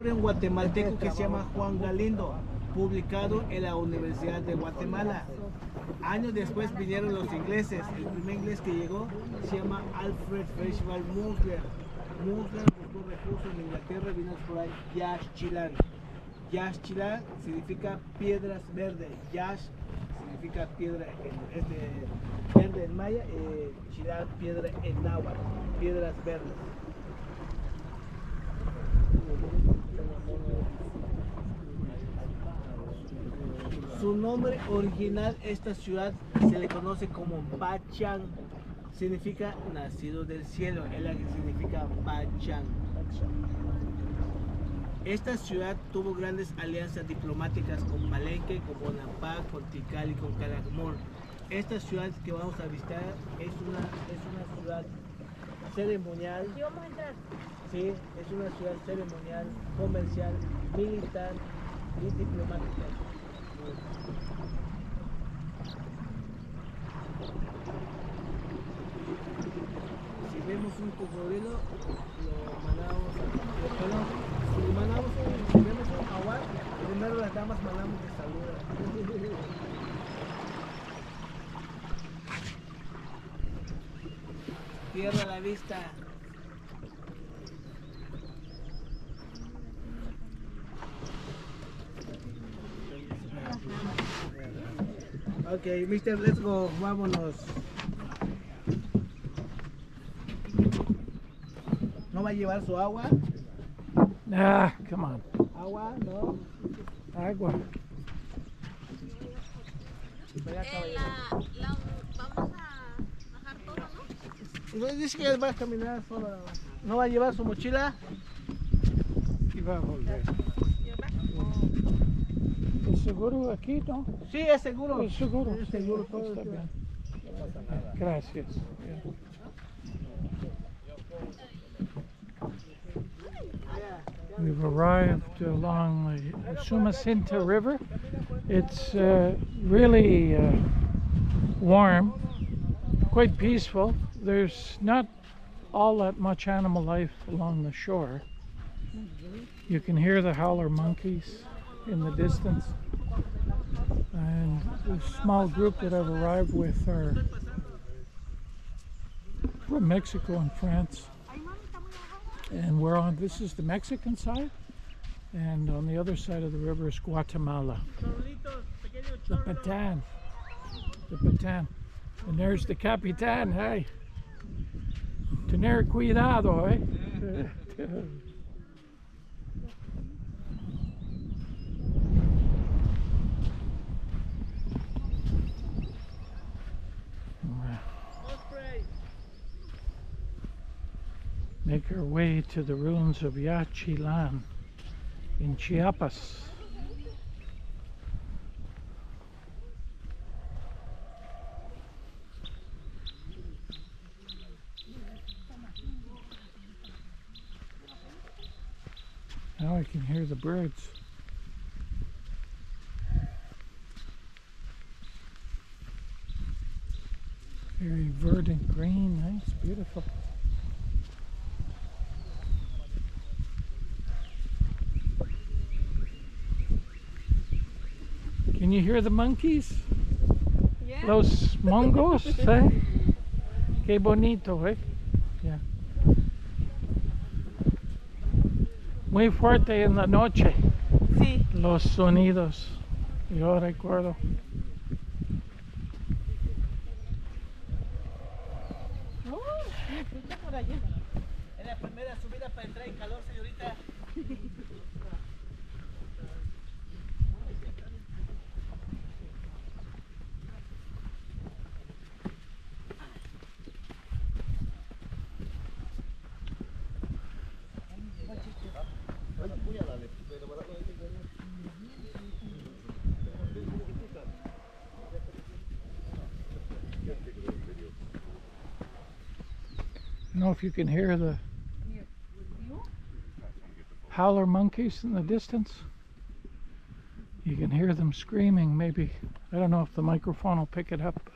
Un guatemalteco que se llama Juan Galindo, publicado en la Universidad de Guatemala. Años después vinieron los ingleses. El primer inglés que llegó se llama Alfred Percival Musler. Musler buscó refugio en Inglaterra y vino por ahí Yaxchilan. Yaxchilan significa piedras verdes. Yash significa piedra verde en maya, Chilan piedra en náhuatl, piedras verdes. Su nombre original, esta ciudad se le conoce como Pachán, significa nacido del cielo, es la que significa Pachán. Esta ciudad tuvo grandes alianzas diplomáticas con Palenque, con Bonampak, con Tikal y con Calakmul. Esta ciudad que vamos a visitar es una ciudad ceremonial. ¿Sí vamos a entrar? Sí, es una ciudad ceremonial, comercial, militar y diplomática. Si vemos un cocodrilo, lo mandamos si vemos un jaguar, primero las damas mandamos que saluden. Cierra la vista. Ok, mister, let's go, vámonos. ¿No va a llevar su agua? Ah, come on. ¿Agua? ¿No? Agua. Vamos a bajar todo, ¿no? Dice que va a caminar sola. ¿No va a llevar su mochila? Y va a volver. ¿Es seguro aquí, no? Sí, es seguro. Es seguro. Es seguro, todo Está está bien. Gracias. We've arrived along the Usumacinta River. It's really warm, quite peaceful. There's not all that much animal life along the shore. You can hear the howler monkeys in the distance. And the small group that I've arrived with are from Mexico and France. And this is the Mexican side, and on the other side of the river is Guatemala. The Patan. And there's the Capitan, hey. Tener cuidado, eh? Make our way to the ruins of Yaxchilan in Chiapas. Now I can hear the birds. Very verdant green, nice, beautiful. Can you hear the monkeys? Yeah. Los mongos, eh? Qué bonito, eh? Yeah. Muy fuerte en la noche. Sí. Los sonidos. Yo recuerdo. Escucha por allá. Es la primera subida para entrar en calor, señorita. I don't know if you can hear the howler monkeys in the distance. You can hear them screaming, maybe. I don't know if the microphone will pick it up.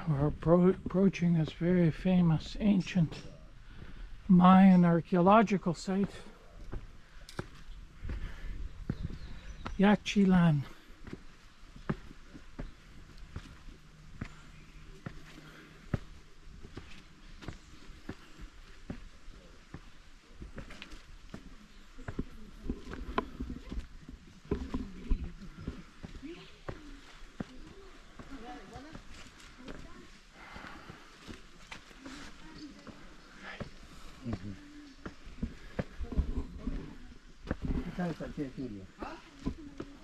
We're approaching this very famous ancient Mayan archaeological site, Yaxchilan.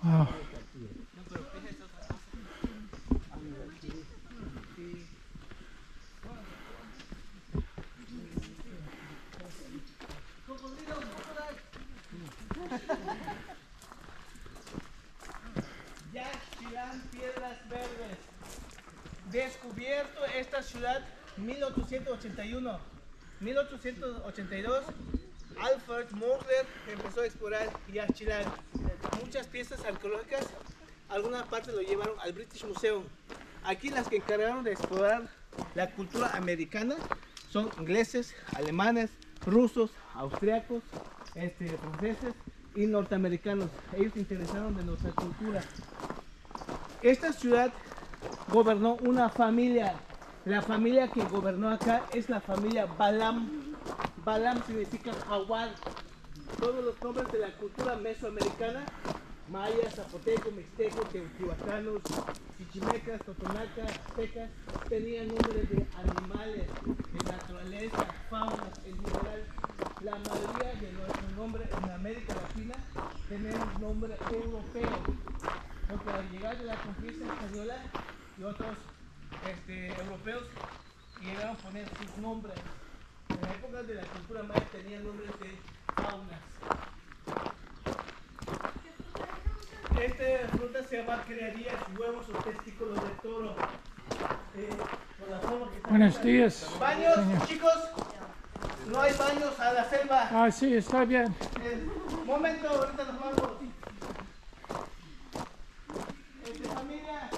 Wow. Yaxchilan, Piedras Verdes. Descubierto esta ciudad 1881. 1882, Alfred Morler empezó a explorar Yaxchilan. Muchas piezas arqueológicas, algunas partes lo llevaron al British Museum. Aquí las que encargaron de explorar la cultura americana son ingleses, alemanes, rusos, austriacos, franceses y norteamericanos. Ellos se interesaron de nuestra cultura. Esta ciudad gobernó una familia. La familia que gobernó acá es la familia Balam. Balam significa jaguar. Todos los nombres de la cultura mesoamericana, mayas, zapotecos, mixtecos, teotihuacanos, chichimecas, totonacas, aztecas, tenían nombres de animales, de naturaleza, fauna en general. La mayoría de nuestros nombres en América Latina tenemos nombre europeo, porque al llegar de la conquista española y otros europeos llegaron a poner sus nombres. En la época de la cultura maya tenían nombres de faunas. Esta fruta se llama criarías, huevos o testículos de toro. Por la forma que está. Buenos días. Baños, señor. chicos. No hay baños a la selva. Ah, sí, está bien. Momento, ahorita nos vamos. Familia.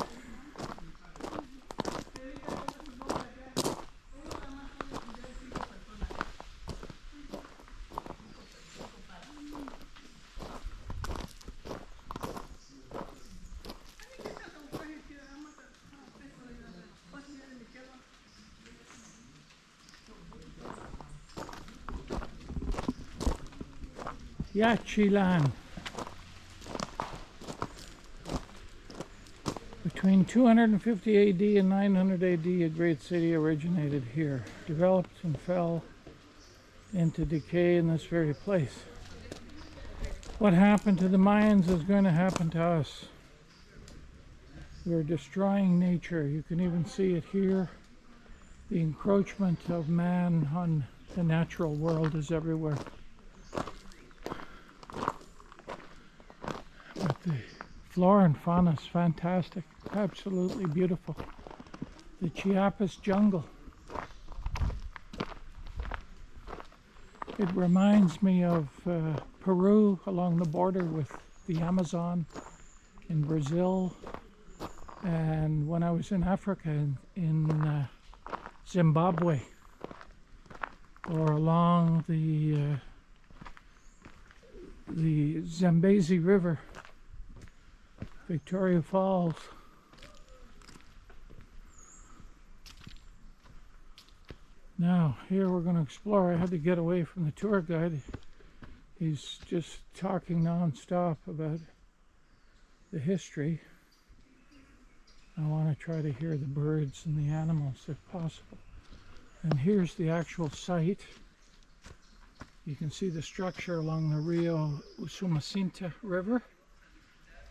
Yaxchilan. Between 250 AD and 900 AD, a great city originated here, developed and fell into decay in this very place. What happened to the Mayans is going to happen to us. We're destroying nature. You can even see it here. The encroachment of man on the natural world is everywhere. But the flora and fauna is fantastic, absolutely beautiful. The Chiapas jungle. It reminds me of Peru along the border with the Amazon, in Brazil, and when I was in Africa in Zimbabwe, or along the Zambezi River, Victoria Falls. Now, here we're going to explore. I had to get away from the tour guide. He's just talking non-stop about the history. I want to try to hear the birds and the animals if possible. And here's the actual site. You can see the structure along the Rio Usumacinta River.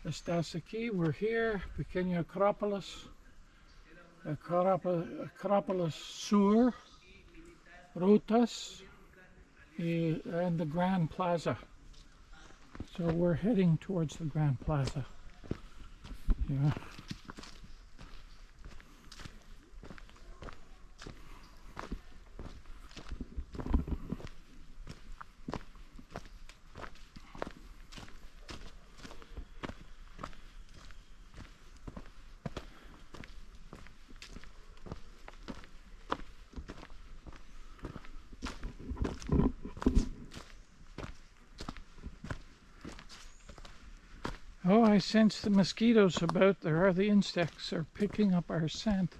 Estás aquí, we're here, Pequeña Acrópolis, Acrópolis Sur, Rutas, and the Grand Plaza. So we're heading towards the Grand Plaza. Yeah. I sense the mosquitoes about. There are the insects are picking up our scent.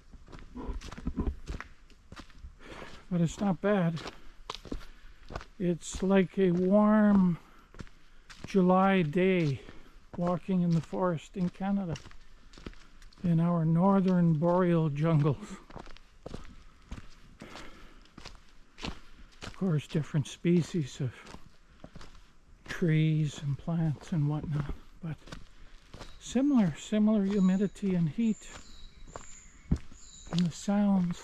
But it's not bad. It's like a warm July day walking in the forest in Canada, in our northern boreal jungles. Of course, different species of trees and plants and whatnot, but similar humidity and heat, and the sounds.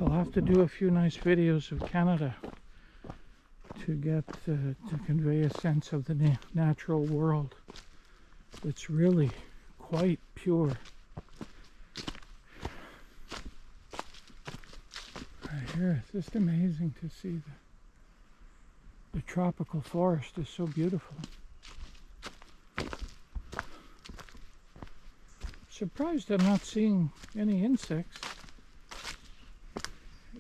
I'll have to do a few nice videos of Canada to get to convey a sense of the natural world. It's really quite pure. Right here, it's just amazing to see the tropical forest is so beautiful. Surprised I'm not seeing any insects.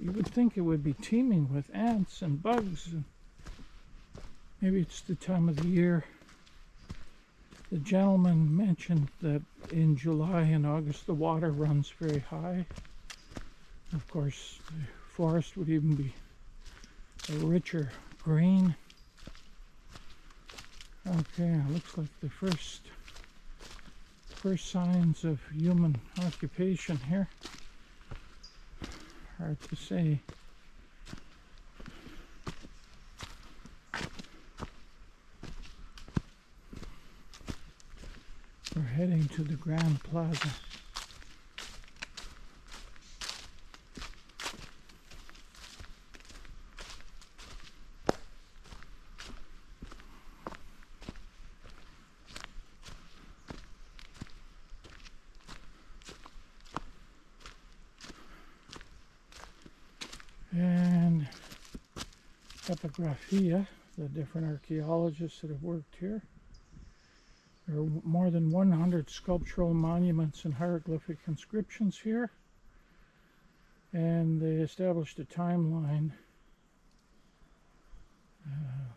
You would think it would be teeming with ants and bugs. And maybe it's the time of the year. The gentleman mentioned that in July and August the water runs very high. Of course, the forest would even be a richer green. Okay, looks like the first signs of human occupation here. Hard to say. We're heading to the Grand Plaza. And epigraphia, the different archaeologists that have worked here. There are more than 100 sculptural monuments and hieroglyphic inscriptions here. And they established a timeline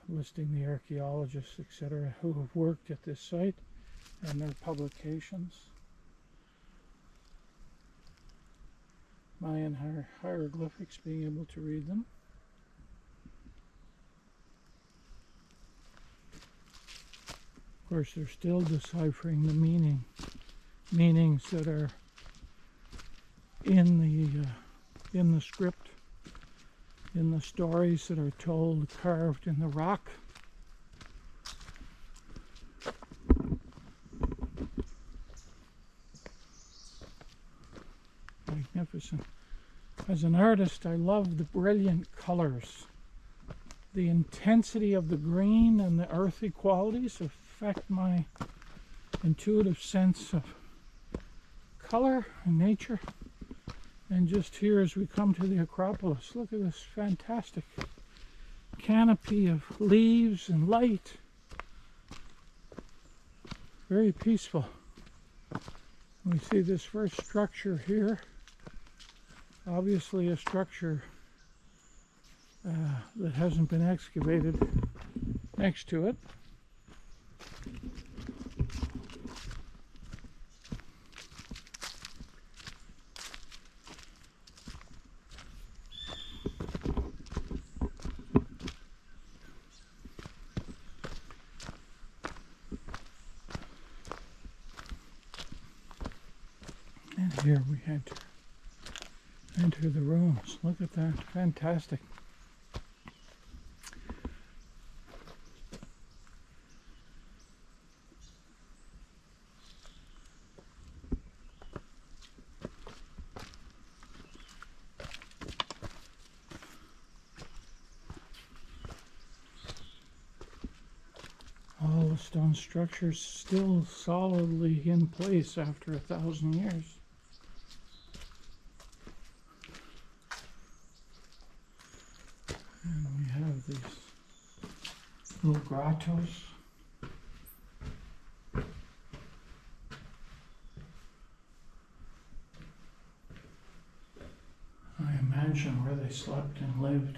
listing the archaeologists, etc., who have worked at this site and their publications. Mayan hieroglyphics, being able to read them. Of course, they're still deciphering the meanings that are in the script, in the stories that are told, carved in the rock. Magnificent. As an artist, I love the brilliant colors. The intensity of the green and the earthy qualities affect my intuitive sense of color and nature. And just here as we come to the Acropolis, look at this fantastic canopy of leaves and light. Very peaceful. We see this first structure here. Obviously a structure that hasn't been excavated next to it. And here we enter the rooms. Look at that, fantastic. All the stone structures still solidly in place after 1,000 years. And we have these little grottos. I imagine where they slept and lived.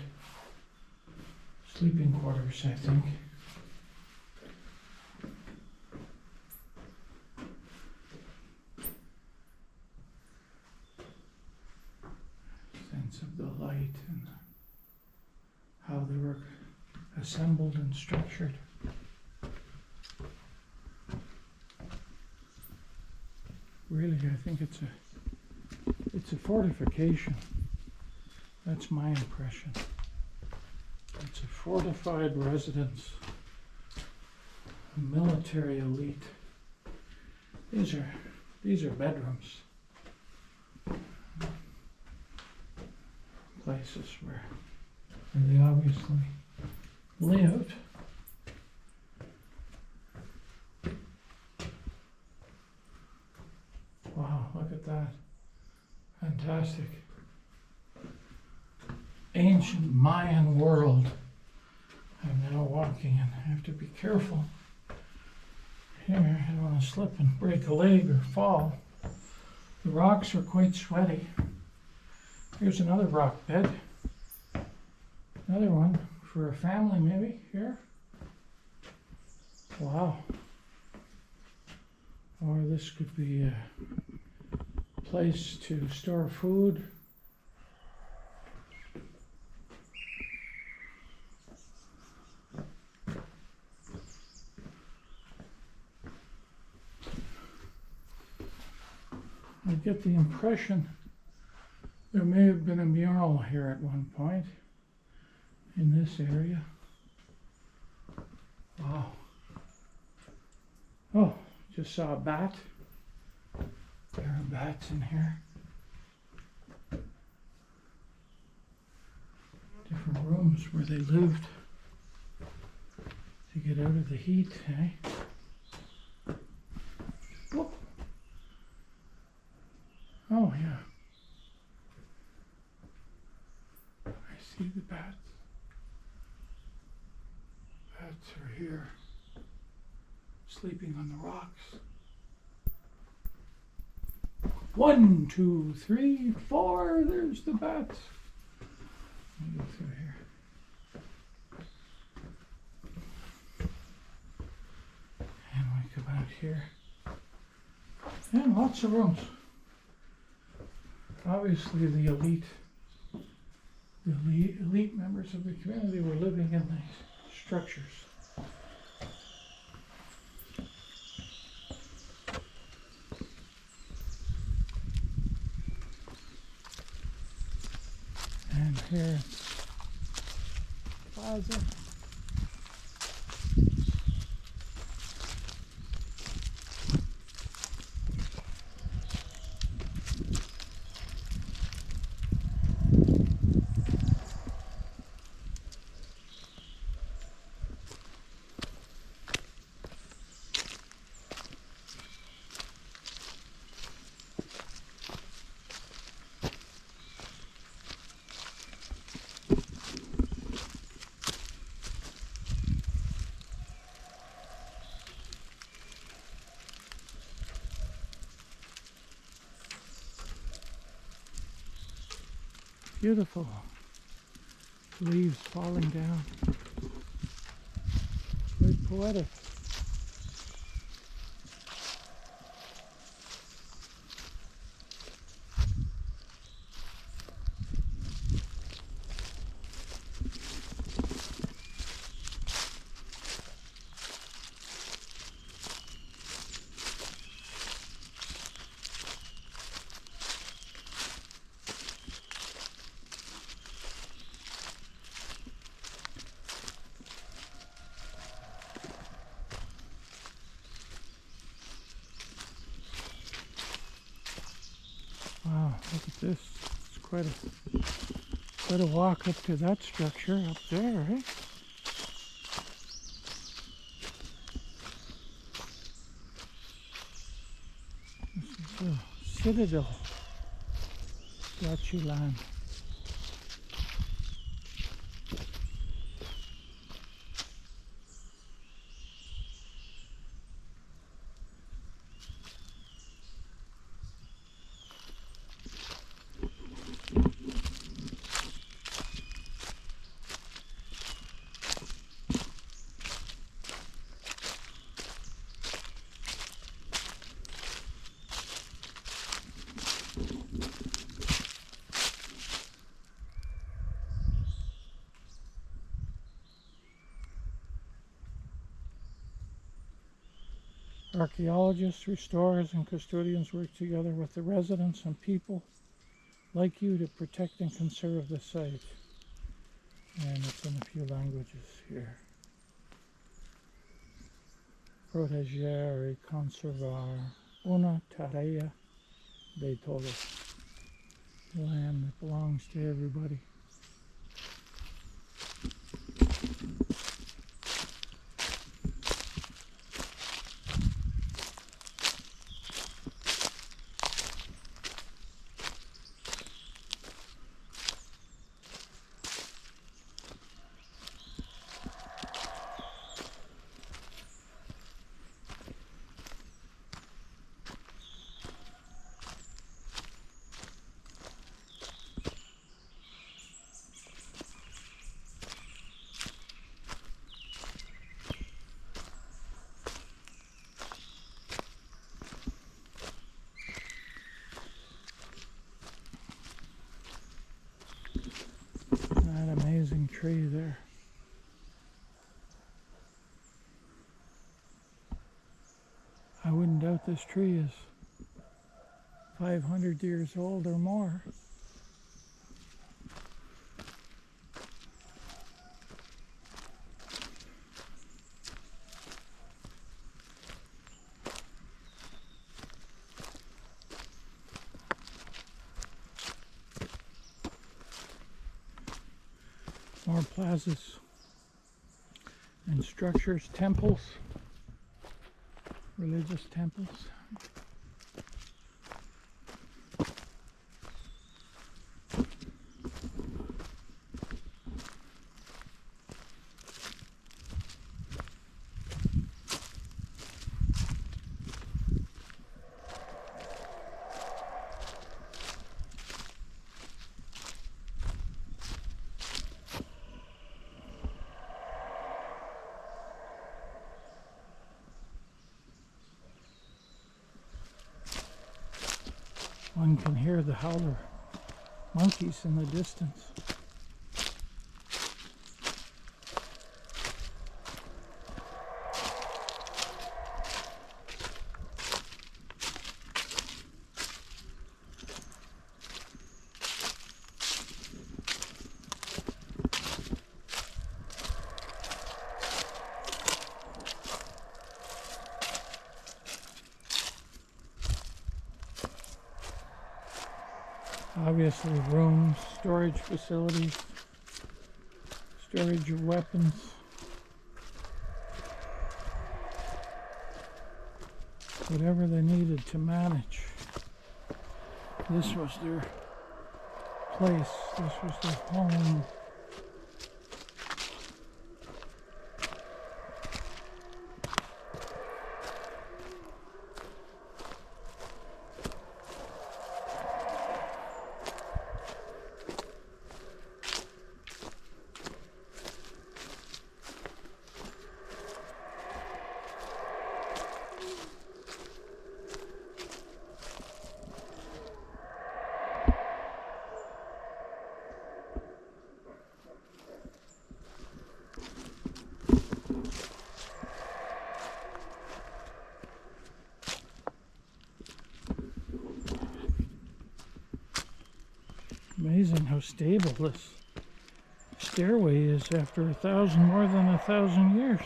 Sleeping quarters, I think. of the light and how they were assembled and structured. Really, I think it's a fortification. That's my impression. It's a fortified residence, a military elite. These are bedrooms. Places where they obviously lived. Wow, look at that. Fantastic. Ancient Mayan world. I'm now walking and I have to be careful. Here, I don't want to slip and break a leg or fall. The rocks are quite sweaty. Here's another rock bed. Another one for a family maybe here. Wow. Or this could be a place to store food. I get the impression there may have been a mural here at one point in this area. Wow. Oh, just saw a bat. There are bats in here. Different rooms where they lived to get out of the heat, eh? Whoop. Oh, yeah. I see the bats. Bats are here, sleeping on the rocks. 1, 2, 3, 4. There's the bats. Let me go through here. And we come out here. And lots of rooms. Obviously, the elite members of the community were living in these structures. And here, plaza. Beautiful. Leaves falling down. Very poetic. Wow, look at this. It's quite a walk up to that structure up there, eh? This is a citadel. Yaxchilan. Archaeologists, restorers, and custodians work together with the residents and people like you to protect and conserve the site. And it's in a few languages here. Proteger y conservar una tarea de todos. Land that belongs to everybody. That amazing tree there. I wouldn't doubt this tree is 500 years old or more. More plazas and structures, temples, religious temples. One can hear the howler monkeys in the distance. Obviously rooms, storage facilities, storage of weapons. Whatever they needed to manage. This was their place, this was their home. Amazing how stable this stairway is after more than 1,000 years.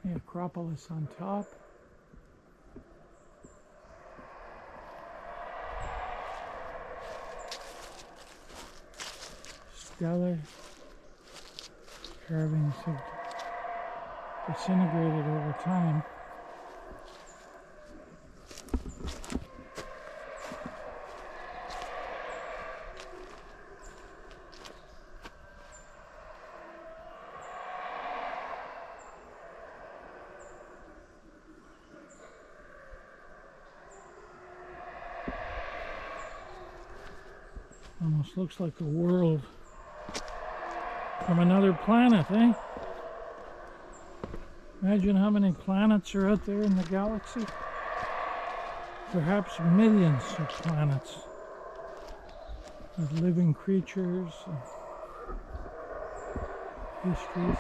The Acropolis on top. Stellar carvings have disintegrated over time. Almost looks like a world from another planet, eh? Imagine how many planets are out there in the galaxy. Perhaps millions of planets with living creatures and histories.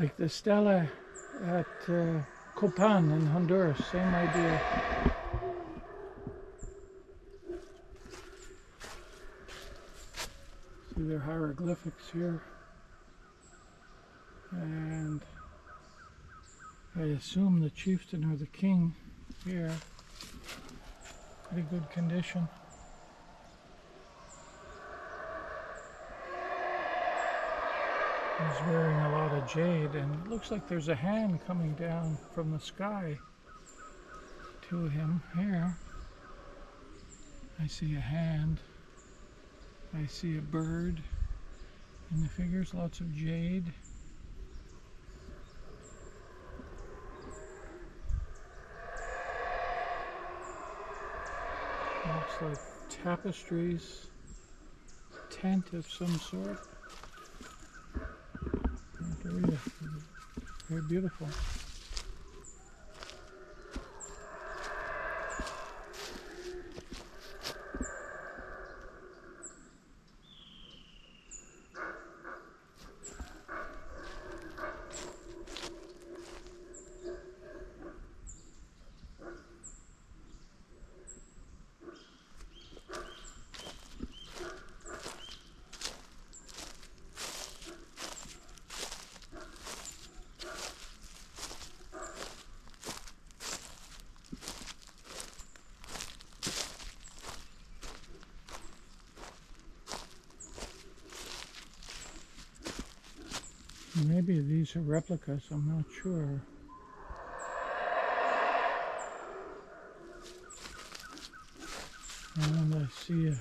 Like the stela at Copan in Honduras, same idea. See their hieroglyphics here. And I assume the chieftain or the king here. Pretty good condition. He's wearing a lot of jade, and it looks like there's a hand coming down from the sky to him here. I see a hand. I see a bird in the figures, lots of jade. Looks like tapestries, tent of some sort. Very beautiful. Maybe these are replicas, I'm not sure. And I see a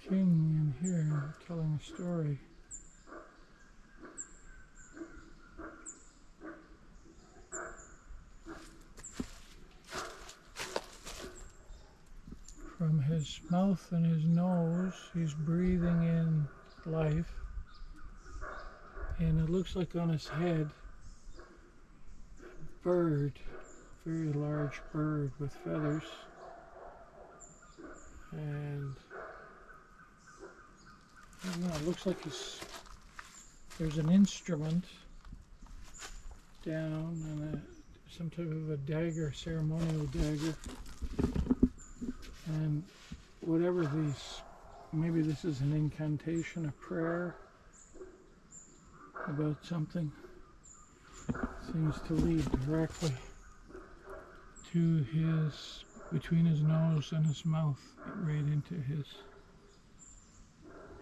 king in here telling a story. From his mouth and his nose, he's breathing in life. And it looks like on his head, a bird, very large bird with feathers. And I don't know, it looks like there's an instrument down and some type of a dagger, ceremonial dagger. And whatever these, maybe this is an incantation, a prayer about something, seems to lead directly to between his nose and his mouth, right into his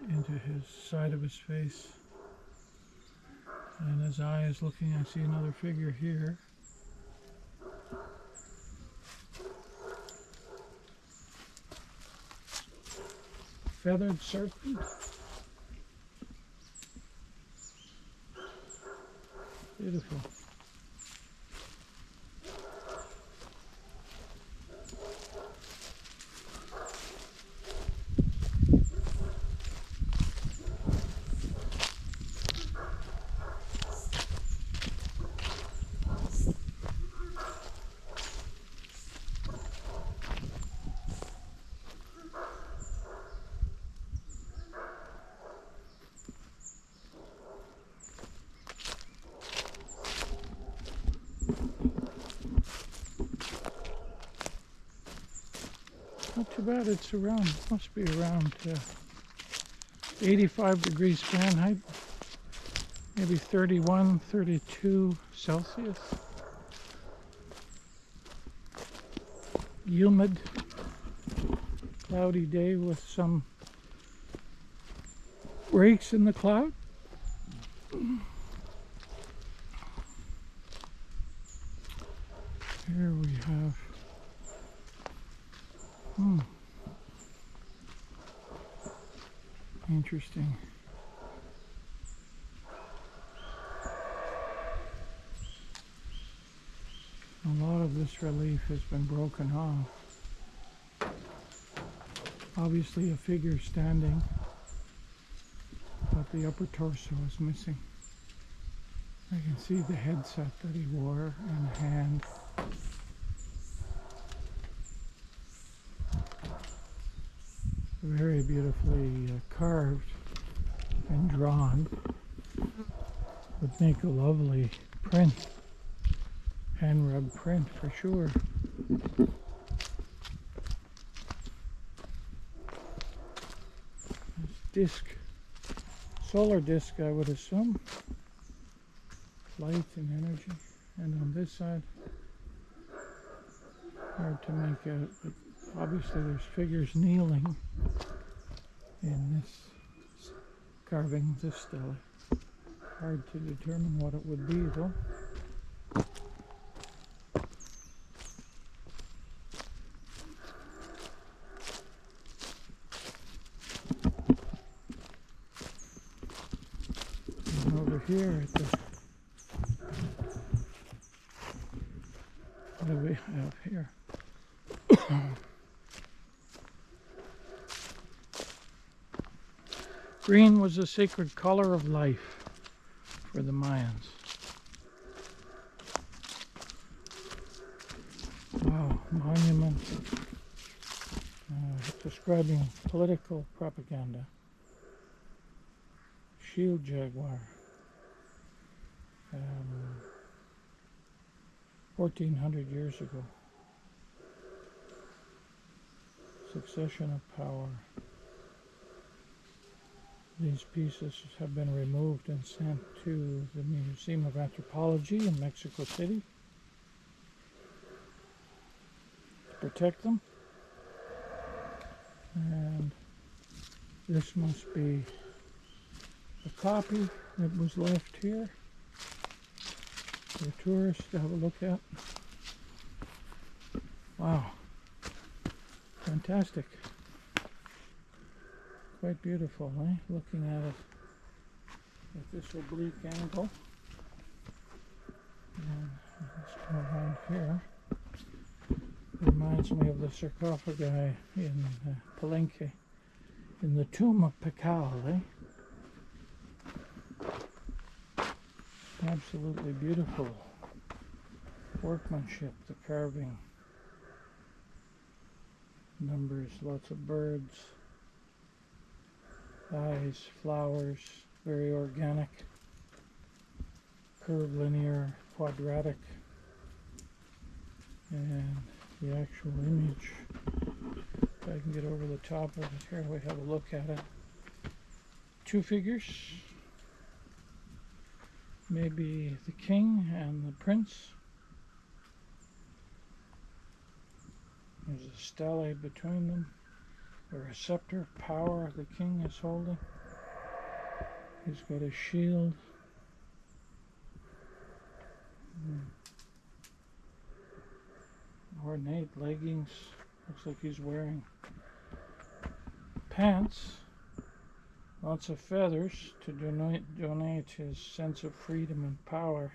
into his side of his face. And his eye is looking, I see another figure here. Feathered serpent. Beautiful. Not too bad. It's around, must be around 85 degrees Fahrenheit, maybe 31, 32 Celsius. Humid, cloudy day with some breaks in the cloud. Here we have interesting. A lot of this relief has been broken off. Obviously a figure standing, but the upper torso is missing. I can see the headset that he wore and a hand. Very beautifully carved and drawn. Would make a lovely print, hand rubbed print for sure. This disc, solar disc I would assume, light and energy, and on this side, hard to make out, but obviously there's figures kneeling in this carving, this stele. Hard to determine what it would be though. And over here at the, what do we have here? Green was a sacred color of life for the Mayans. Wow, monument describing political propaganda. Shield jaguar. 1400 years ago. Succession of power. These pieces have been removed and sent to the Museum of Anthropology in Mexico City to protect them. And this must be a copy that was left here for tourists to have a look at. Wow, fantastic. Quite beautiful, eh? Looking at it at this oblique angle. And let's come around here. Reminds me of the sarcophagi in Palenque, in the tomb of Pacal, eh? Absolutely beautiful workmanship, the carving. Numbers, lots of birds. Eyes, flowers, very organic, curvilinear, quadratic, and the actual image, if I can get over the top of it here, we have a look at it. Two figures, maybe the king and the prince. There's a stele between them. Or a scepter of power the king is holding. He's got a shield. Ornate leggings. Looks like he's wearing pants. Lots of feathers to donate his sense of freedom and power.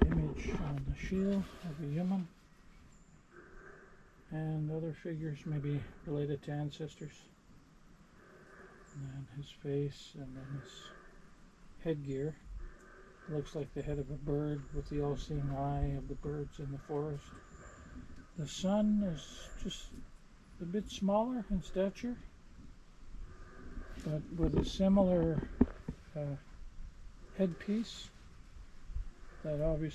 Image on the shield of a human. And other figures maybe related to ancestors. And then his face, and then his headgear. Looks like the head of a bird with the all-seeing eye of the birds in the forest. The sun is just a bit smaller in stature, but with a similar headpiece that obviously